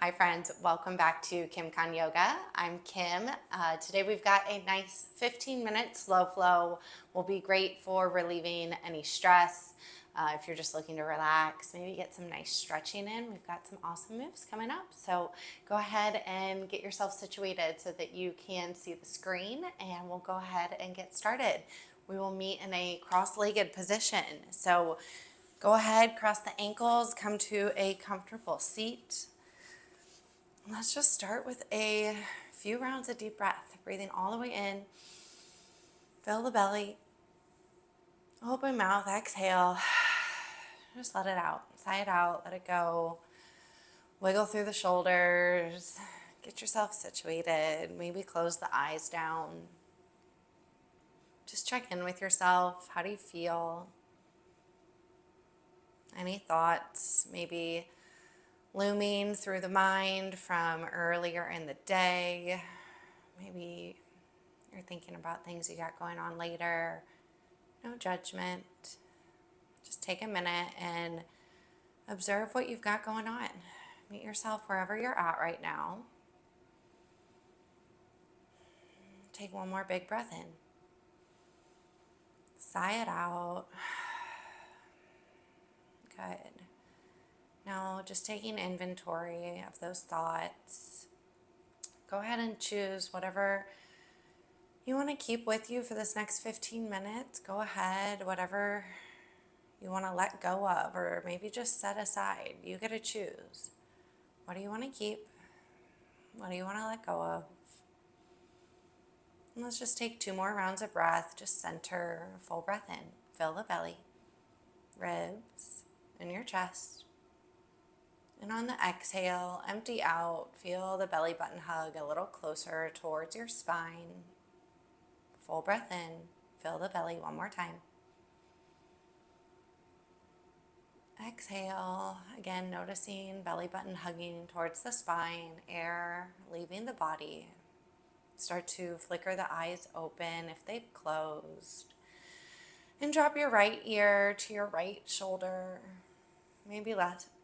Hi friends, welcome back to Kim Khan Yoga. I'm Kim. Today we've got a nice 15-minute slow flow. Will be great for relieving any stress. If you're just looking to relax, maybe get some nice stretching in. We've got some awesome moves coming up. So go ahead and get yourself situated so that you can see the screen, and we'll go ahead and get started. We will meet in a cross-legged position. So go ahead, cross the ankles, come to a comfortable seat. Let's just start with a few rounds of deep breath, breathing all the way in. Fill the belly. Open mouth, exhale. Just let it out. Sigh it out, let it go. Wiggle through the shoulders. Get yourself situated. Maybe close the eyes down. Just check in with yourself. How do you feel? Any thoughts maybe looming through the mind from earlier in the day? Maybe you're thinking about things you got going on later. No judgment. Just take a minute and observe what you've got going on. Meet yourself wherever you're at right now. Take one more big breath in. Sigh it out. Good. Now, just taking inventory of those thoughts. Go ahead and choose whatever you want to keep with you for this next 15 minutes. Go ahead, whatever you want to let go of, or maybe just set aside. You get to choose. What do you want to keep? What do you want to let go of? And let's just take 2 more rounds of breath. Just center, full breath in. Fill the belly, ribs, and your chest. And on the exhale, empty out. Feel the belly button hug a little closer towards your spine. Full breath in. Fill the belly one more time. Exhale, again noticing belly button hugging towards the spine, air leaving the body. Start to flicker the eyes open if they've closed. And drop your right ear to your right shoulder. Maybe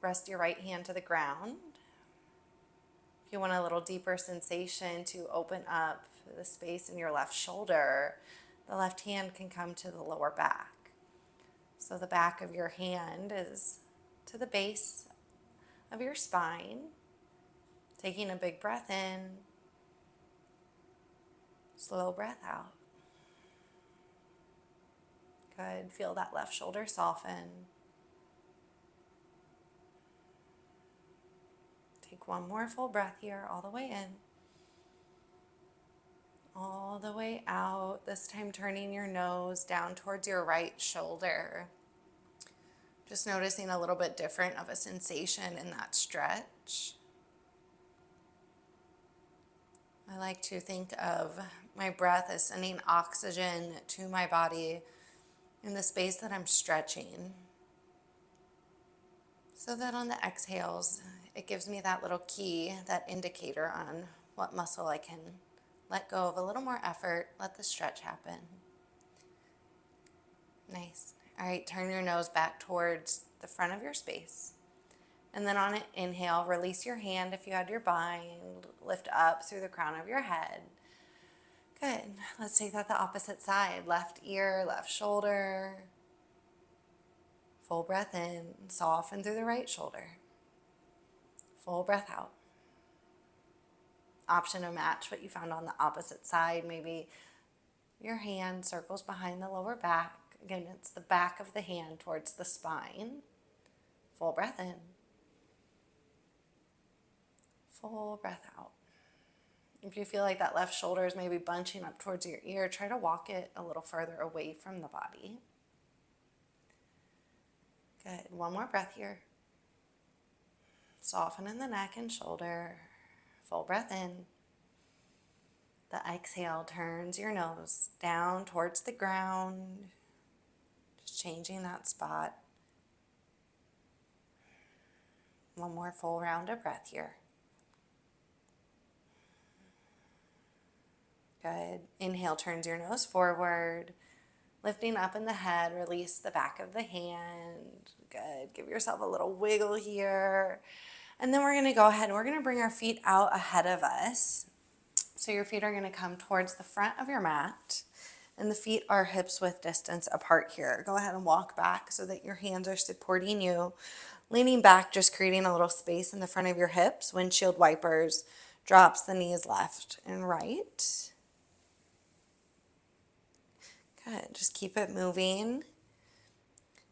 rest your right hand to the ground. If you want a little deeper sensation to open up the space in your left shoulder, the left hand can come to the lower back. So the back of your hand is to the base of your spine. Taking a big breath in, slow breath out. Good. Feel that left shoulder soften. Take one more full breath here, all the way in, all the way out. This time turning your nose down towards your right shoulder. Just noticing a little bit different of a sensation in that stretch. I like to think of my breath as sending oxygen to my body in the space that I'm stretching. So that on the exhales, it gives me that little key, that indicator on what muscle I can let go of a little more effort, let the stretch happen. Nice. All right, turn your nose back towards the front of your space. And then on an inhale, release your hand if you had your bind, lift up through the crown of your head. Good. Let's take that the opposite side. Left ear, left shoulder. Full breath in, soften through the right shoulder. Full breath out. Option to match what you found on the opposite side. Maybe your hand circles behind the lower back. Again, it's the back of the hand towards the spine. Full breath in. Full breath out. If you feel like that left shoulder is maybe bunching up towards your ear, try to walk it a little further away from the body. Good. One more breath here. Soften in the neck and shoulder. Full breath in. The exhale turns your nose down towards the ground. Just changing that spot. One more full round of breath here. Good. Inhale turns your nose forward. Lifting up in the head, release the back of the hand. Good. Give yourself a little wiggle here. And then we're going to go ahead and we're going to bring our feet out ahead of us. So your feet are going to come towards the front of your mat, and the feet are hips width distance apart here. Go ahead and walk back so that your hands are supporting you. Leaning back, just creating a little space in the front of your hips. Windshield wipers, drops the knees left and right. Good, just keep it moving.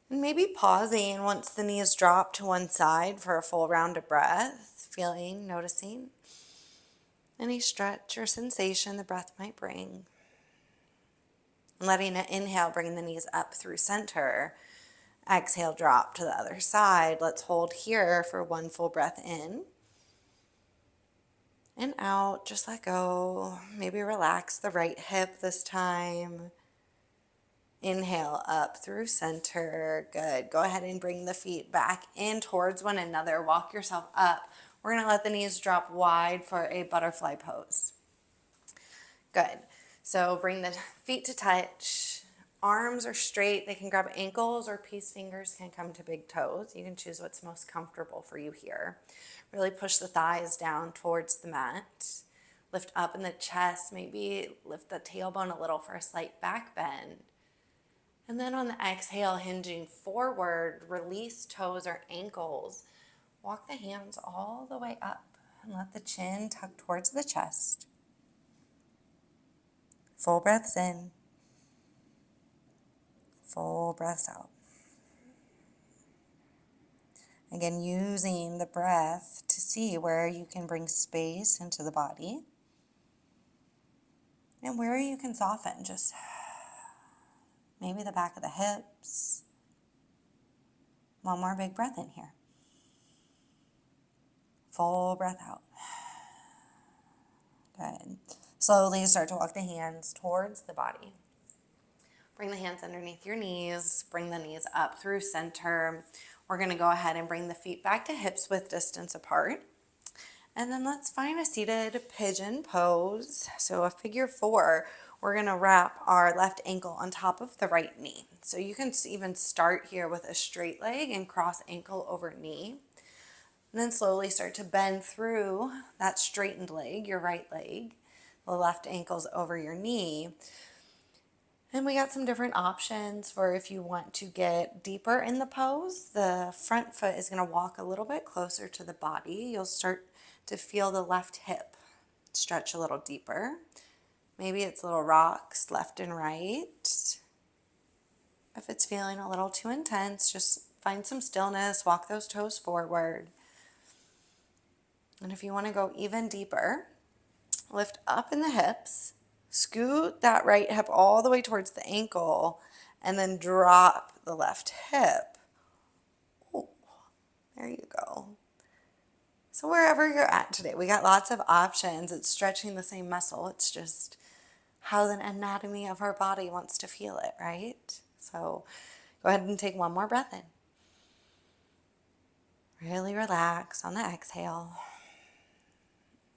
And maybe pausing once the knees drop to one side for a full round of breath. Feeling, noticing any stretch or sensation the breath might bring. Letting it inhale, bring the knees up through center. Exhale, drop to the other side. Let's hold here for one full breath in. And out, just let go. Maybe relax the right hip this time. Inhale up through center. Good. Go ahead and bring the feet back in towards one another. Walk yourself up. We're going to let the knees drop wide for a butterfly pose. Good. So bring the feet to touch. Arms are straight. They can grab ankles, or peace fingers can come to big toes. You can choose what's most comfortable for you here. Really push the thighs down towards the mat. Lift up in the chest. Maybe lift the tailbone a little for a slight back bend. And then on the exhale, hinging forward, release toes or ankles. Walk the hands all the way up and let the chin tuck towards the chest. Full breaths in. Full breaths out. Again, using the breath to see where you can bring space into the body and where you can soften, just maybe the back of the hips. One more big breath in here. Full breath out. Good. Slowly start to walk the hands towards the body. Bring the hands underneath your knees. Bring the knees up through center. We're going to go ahead and bring the feet back to hips width distance apart. And then let's find a seated pigeon pose. So a figure four, we're going to wrap our left ankle on top of the right knee. So you can even start here with a straight leg and cross ankle over knee. And then slowly start to bend through that straightened leg, your right leg. The left ankle's over your knee. And we got some different options for if you want to get deeper in the pose. The front foot is going to walk a little bit closer to the body. You'll start to feel the left hip stretch a little deeper. Maybe it's little rocks left and right. If it's feeling a little too intense, just find some stillness, walk those toes forward. And if you want to go even deeper, lift up in the hips, scoot that right hip all the way towards the ankle, and then drop the left hip. Oh, there you go. So wherever you're at today, we got lots of options. It's stretching the same muscle. It's just how the anatomy of our body wants to feel it, right? So go ahead and take one more breath in. Really relax on the exhale.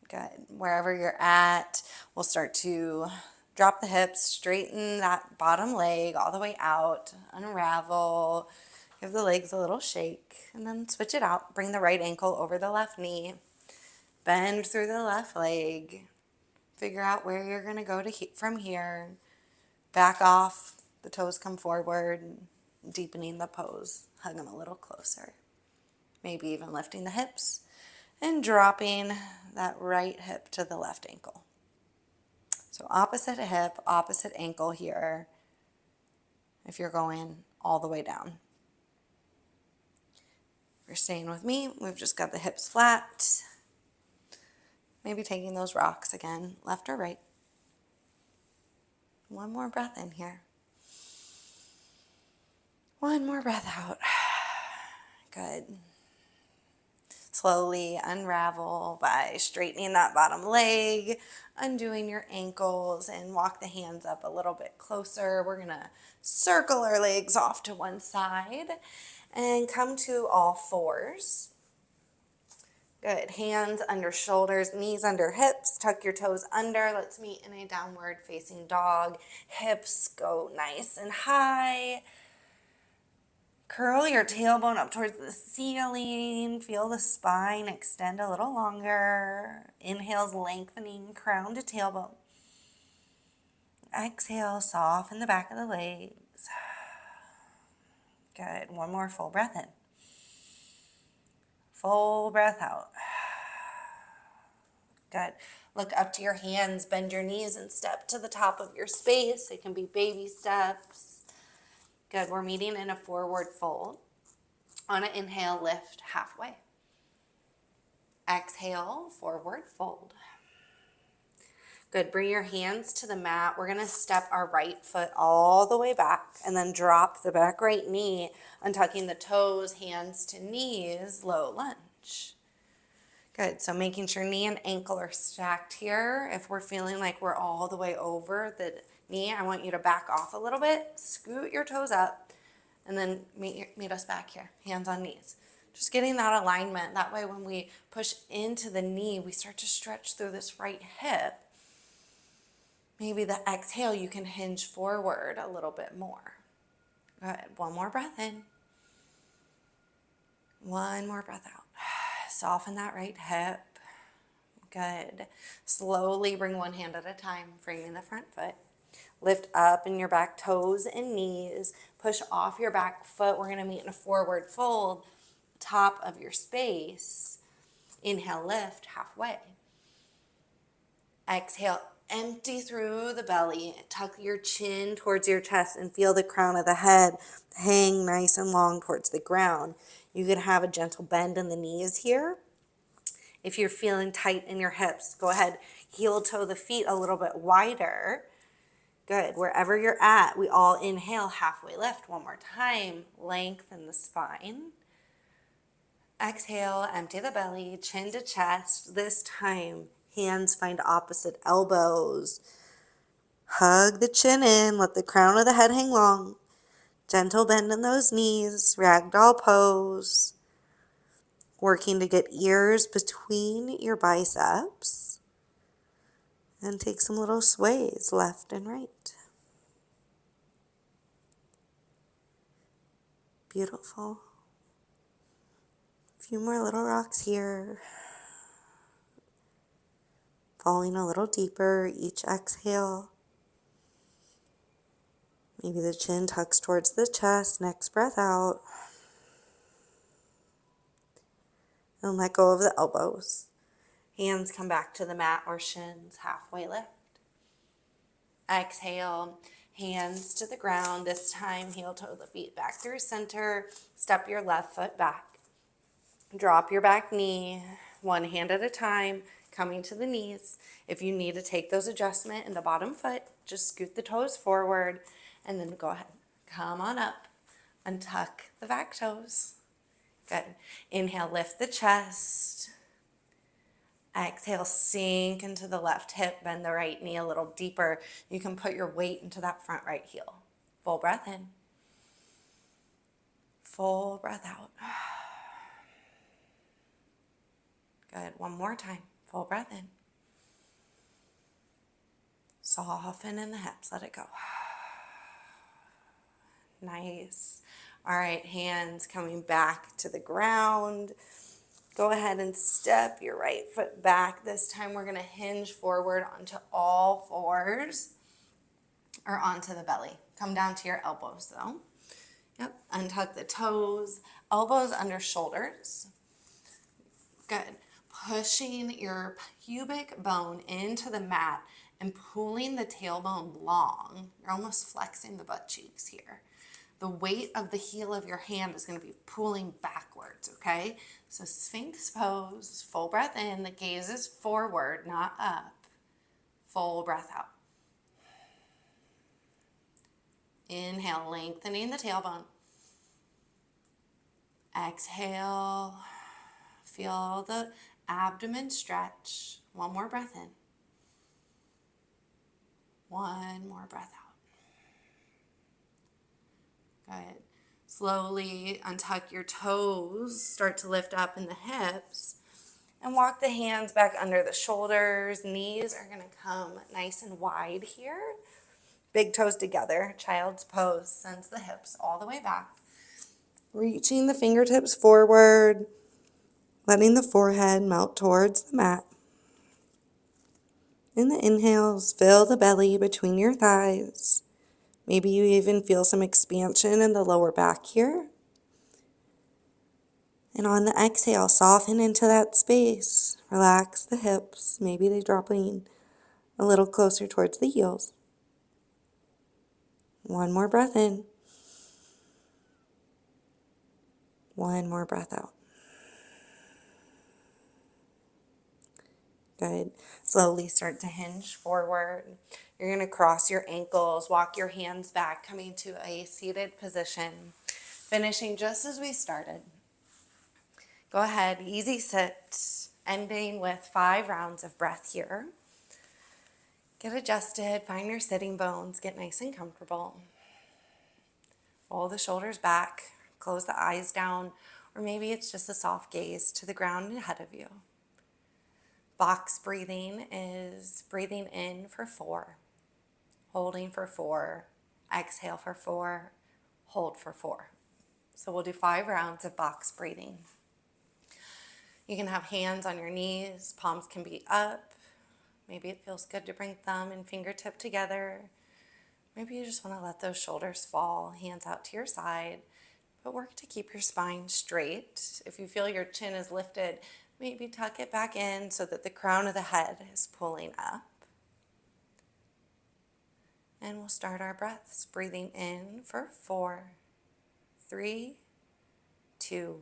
Good. Wherever you're at, we'll start to drop the hips, straighten that bottom leg all the way out, unravel, give the legs a little shake, and then switch it out. Bring the right ankle over the left knee, bend through the left leg, figure out where you're going to go from here, back off, the toes come forward, deepening the pose, hug them a little closer, maybe even lifting the hips and dropping that right hip to the left ankle. So opposite hip, opposite ankle here, if you're going all the way down. If you're staying with me, we've just got the hips flat. Maybe taking those rocks again, left or right. One more breath in here. One more breath out. Good. Slowly unravel by straightening that bottom leg, undoing your ankles, and walk the hands up a little bit closer. We're going to circle our legs off to one side and come to all fours. Good. Hands under shoulders, knees under hips. Tuck your toes under. Let's meet in a downward facing dog. Hips go nice and high. Curl your tailbone up towards the ceiling. Feel the spine extend a little longer. Inhale's lengthening crown to tailbone. Exhale, soften the back of the legs. Good. One more full breath in. Full breath out. Good. Look up to your hands, bend your knees, and step to the top of your space. It can be baby steps. Good. We're meeting in a forward fold. On an inhale, lift halfway. Exhale, forward fold. Good. Bring your hands to the mat. We're going to step our right foot all the way back and then drop the back right knee, untucking the toes, hands to knees, low lunge. Good. So making sure knee and ankle are stacked here. If we're feeling like we're all the way over the knee, I want you to back off a little bit, scoot your toes up, and then meet us back here, hands on knees. Just getting that alignment. That way when we push into the knee, we start to stretch through this right hip. Maybe the exhale, you can hinge forward a little bit more. Good. One more breath in. One more breath out. Soften that right hip. Good. Slowly bring one hand at a time, framing the front foot. Lift up in your back toes and knees. Push off your back foot. We're going to meet in a forward fold. Top of your space. Inhale, lift halfway. Exhale, empty through the belly. Tuck your chin towards your chest and feel the crown of the head hang nice and long towards the ground. You could have a gentle bend in the knees here. If you're feeling tight in your hips, go ahead, heel toe the feet a little bit wider. Good. Wherever you're at, we all inhale, halfway lift. One more time. Lengthen the spine. Exhale, empty the belly, chin to chest. This time, hands find opposite elbows. Hug the chin in, let the crown of the head hang long. Gentle bend in those knees, ragdoll pose. Working to get ears between your biceps. And take some little sways left and right. Beautiful. A few more little rocks here. Falling a little deeper each exhale. Maybe the chin tucks towards the chest. Next breath out. And let go of the elbows. Hands come back to the mat or shins, halfway lift. Exhale, hands to the ground. This time, heel toe the feet back through center. Step your left foot back. Drop your back knee, one hand at a time, coming to the knees. If you need to take those adjustment in the bottom foot, just scoot the toes forward and then go ahead. Come on up. Untuck the back toes. Good. Inhale, lift the chest. Exhale, sink into the left hip, bend the right knee a little deeper. You can put your weight into that front right heel. Full breath in. Full breath out. Good. One more time. Full breath in. Soften in the hips. Let it go. Nice. All right, hands coming back to the ground. Go ahead and step your right foot back. This time we're going to hinge forward onto all fours or onto the belly. Come down to your elbows though. Yep, untuck the toes, elbows under shoulders. Good. Pushing your pubic bone into the mat and pulling the tailbone long. You're almost flexing the butt cheeks here. The weight of the heel of your hand is going to be pulling backwards, okay? So Sphinx pose, full breath in. The gaze is forward, not up. Full breath out. Inhale, lengthening the tailbone. Exhale, feel the abdomen stretch. One more breath in. One more breath out. Good. Slowly untuck your toes, start to lift up in the hips, and walk the hands back under the shoulders. Knees are going to come nice and wide here. Big toes together, child's pose, sends the hips all the way back. Reaching the fingertips forward, letting the forehead melt towards the mat. In the inhales, fill the belly between your thighs. Maybe you even feel some expansion in the lower back here. And on the exhale, soften into that space. Relax the hips. Maybe they drop in a little closer towards the heels. One more breath in. One more breath out. Good. Slowly start to hinge forward. You're going to cross your ankles, walk your hands back, coming to a seated position, finishing just as we started. Go ahead, easy sit, ending with 5 rounds of breath here. Get adjusted, find your sitting bones, get nice and comfortable. Roll the shoulders back, close the eyes down, or maybe it's just a soft gaze to the ground ahead of you. Box breathing is breathing in for 4, holding for 4, exhale for 4, hold for 4. So we'll do 5 rounds of box breathing. You can have hands on your knees, palms can be up. Maybe it feels good to bring thumb and fingertip together. Maybe you just want to let those shoulders fall, hands out to your side, but work to keep your spine straight. If you feel your chin is lifted, maybe tuck it back in so that the crown of the head is pulling up. And we'll start our breaths, breathing in for 4, 3, 2,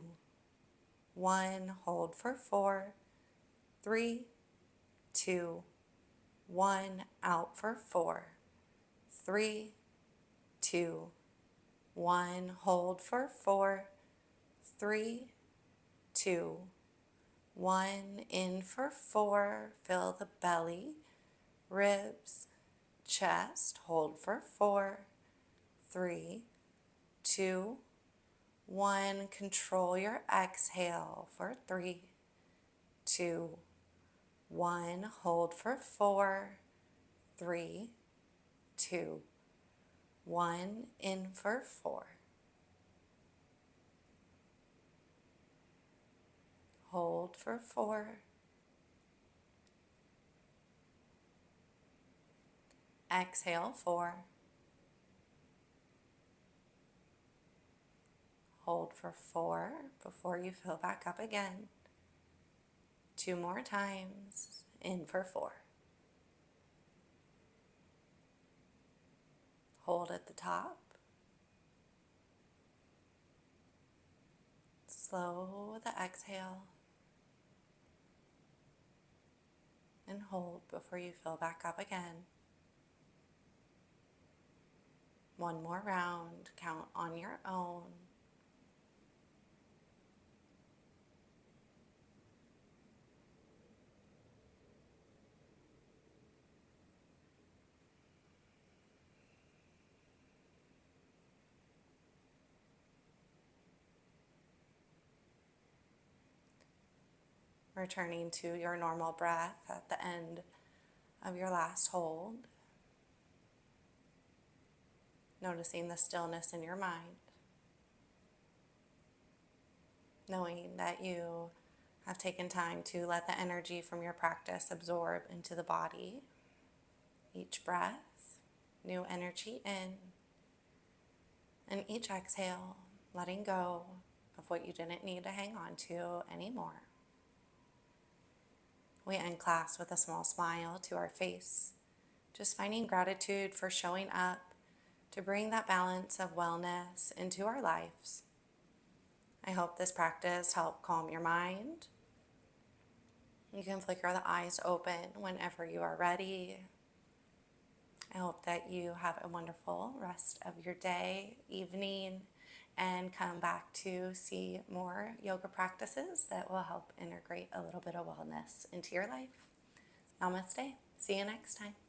1. Hold for 4, 3, 2, 1. Out for 4, 3, 2, 1. Hold for 4, 3, 2, 1. In for 4. Fill the belly, ribs, chest. Hold for 4, 3, 2, 1. Control your exhale for 3, 2, 1. Hold for 4, 3, 2, 1. In for 4. Hold for 4. Exhale 4. Hold for 4 before you fill back up again. 2 more times. In for 4. Hold at the top. Slow the exhale. And hold before you fill back up again. 1 more round. Count on your own. Returning to your normal breath at the end of your last hold. Noticing the stillness in your mind. Knowing that you have taken time to let the energy from your practice absorb into the body. Each breath, new energy in. And each exhale, letting go of what you didn't need to hang on to anymore. We end class with a small smile to our face, just finding gratitude for showing up to bring that balance of wellness into our lives. I hope this practice helped calm your mind. You can flicker the eyes open whenever you are ready. I hope that you have a wonderful rest of your day, evening, and come back to see more yoga practices that will help integrate a little bit of wellness into your life. Namaste. See you next time.